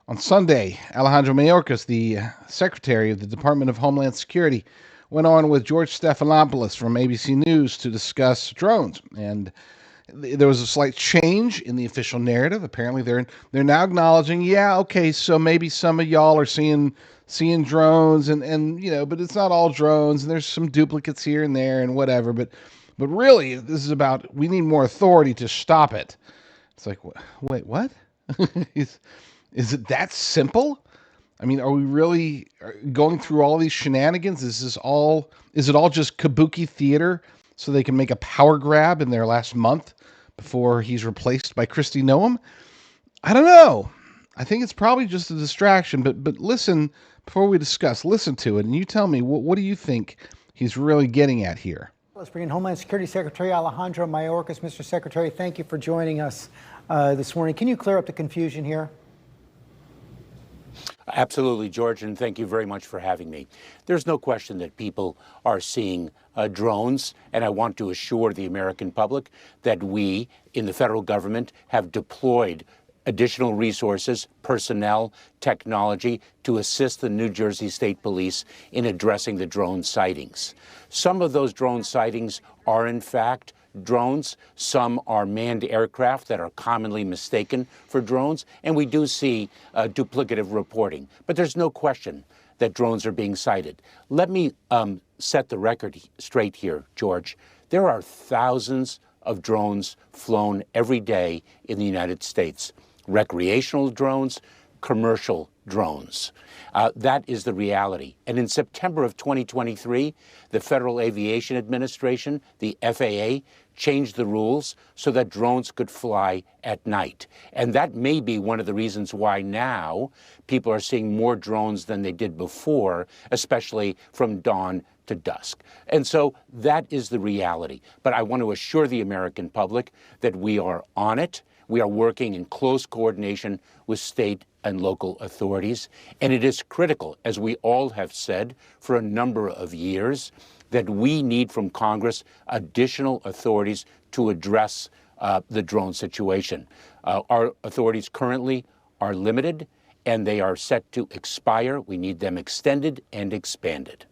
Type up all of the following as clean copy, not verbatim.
On Sunday, Alejandro Mayorkas, the Secretary of the Department of Homeland Security, went on with George Stephanopoulos from ABC News to discuss drones. And there was a slight change in the official narrative. Apparently, they're now acknowledging, yeah, okay, so maybe some of y'all are seeing drones, and but it's not all drones, and there's some duplicates here and there, and whatever. But really, this is about we need more authority to stop it. It's like, wait, what? is, is it that simple? I mean, are we really going through all these shenanigans? Is it all just kabuki theater so they can make a power grab in their last month before he's replaced by Kristi Noem? I don't know. I think it's probably just a distraction, but listen, before we discuss, listen to it, and you tell me, what do you think he's really getting at here? Let's bring in Homeland Security Secretary Alejandro Mayorkas. Mr. Secretary, thank you for joining us this morning. Can you clear up the confusion here? Absolutely, George, and thank you very much for having me. There's no question that people are seeing drones, and I want to assure the American public that we in the federal government have deployed additional resources, personnel, technology to assist the New Jersey State Police in addressing the drone sightings. Some of those drone sightings are, in fact, drones. Some are manned aircraft that are commonly mistaken for drones, and we do see duplicative reporting. But there's no question that drones are being sighted. Let me set the record straight here, George. There are thousands of drones flown every day in the United States. Recreational drones, commercial drones. That is the reality. And in September of 2023, the Federal Aviation Administration, the FAA, changed the rules so that drones could fly at night. And that may be one of the reasons why now people are seeing more drones than they did before, especially from dawn to dusk. And so that is the reality. But I want to assure the American public that we are on it. We are working in close coordination with state and local authorities. And it is critical, as we all have said for a number of years, that we need from Congress additional authorities to address the drone situation. Our authorities currently are limited, and they are set to expire. We need them extended and expanded.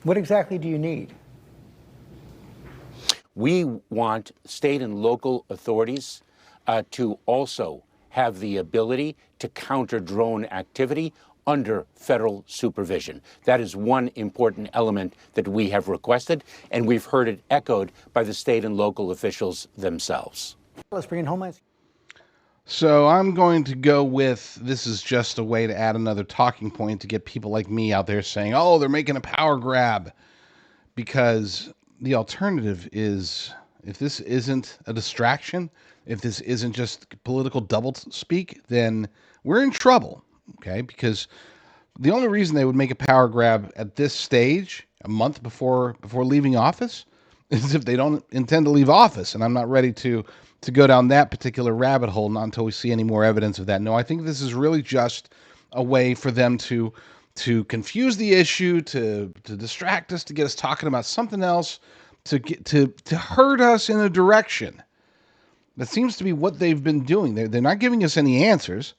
What exactly do you need? We want state and local authorities to also have the ability to counter drone activity under federal supervision. That is one important element that we have requested, and we've heard it echoed by the state and local officials themselves. Let's bring in Homeland. So I'm going to go with this is just a way to add another talking point to get people like me out there saying, oh, they're making a power grab. Because the alternative is, if this isn't a distraction, if this isn't just political doublespeak, then we're in trouble, okay? Because the only reason they would make a power grab at this stage, a month before leaving office, is if they don't intend to leave office. And I'm not ready to go down that particular rabbit hole, not until we see any more evidence of that. No, I think this is really just a way for them to confuse the issue, to distract us, to get us talking about something else, to herd us in a direction. That seems to be what they've been doing. They're not giving us any answers.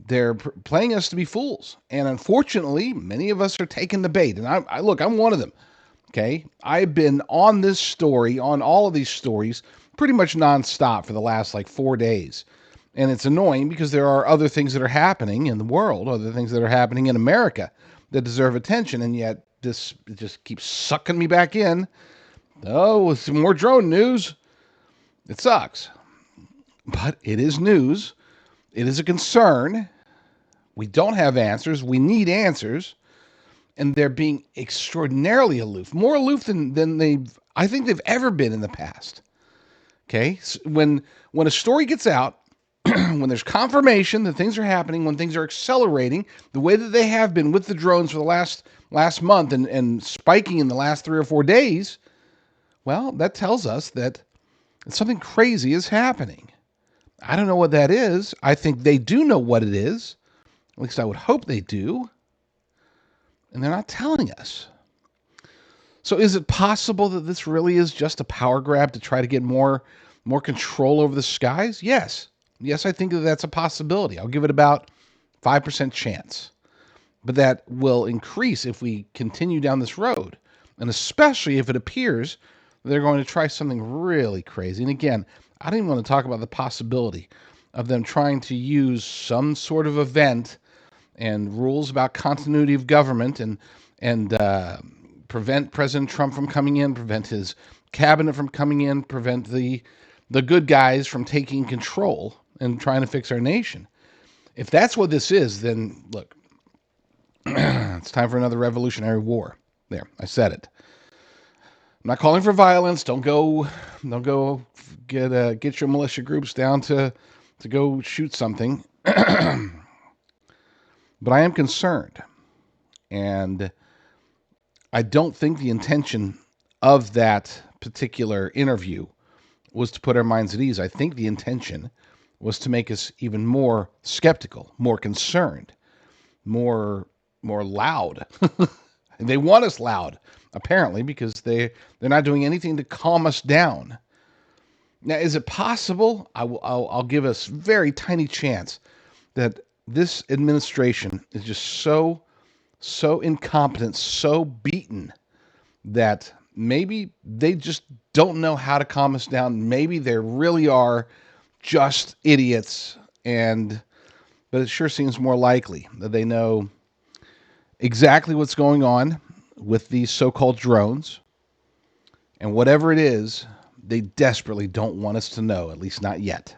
They're playing us to be fools. And unfortunately, many of us are taking the bait. And I'm one of them. Okay? I've been on this story, on all of these stories, pretty much nonstop for the last 4 days. And it's annoying because there are other things that are happening in the world, other things that are happening in America that deserve attention. And yet this just keeps sucking me back in. Oh, some more drone news. It sucks. But it is news. It is a concern. We don't have answers. We need answers. And they're being extraordinarily aloof, more aloof than I think they've ever been in the past. Okay? So when a story gets out, when there's confirmation that things are happening, when things are accelerating the way that they have been with the drones for the last month and spiking in the last 3 or 4 days, well, that tells us that something crazy is happening. I don't know what that is. I think they do know what it is. At least I would hope they do. And they're not telling us. So is it possible that this really is just a power grab to try to get more control over the skies? Yes. Yes, I think that that's a possibility. I'll give it about 5% chance. But that will increase if we continue down this road. And especially if it appears they're going to try something really crazy. And again, I don't even want to talk about the possibility of them trying to use some sort of event and rules about continuity of government and prevent President Trump from coming in, prevent his cabinet from coming in, prevent the good guys from taking control and trying to fix our nation. If that's what this is, then look, it's time for another Revolutionary War. There, I said it. I'm not calling for violence. Don't go get your militia groups down to go shoot something. But I am concerned, and I don't think the intention of that particular interview was to put our minds at ease. I think the intention was to make us even more skeptical, more concerned, more loud. They want us loud, apparently, because they're not doing anything to calm us down. Now, is it possible? I'll give us very tiny chance that this administration is just so incompetent, so beaten that maybe they just don't know how to calm us down. Maybe they really are just idiots, but it sure seems more likely that they know exactly what's going on with these so-called drones, and whatever it is, they desperately don't want us to know, at least not yet.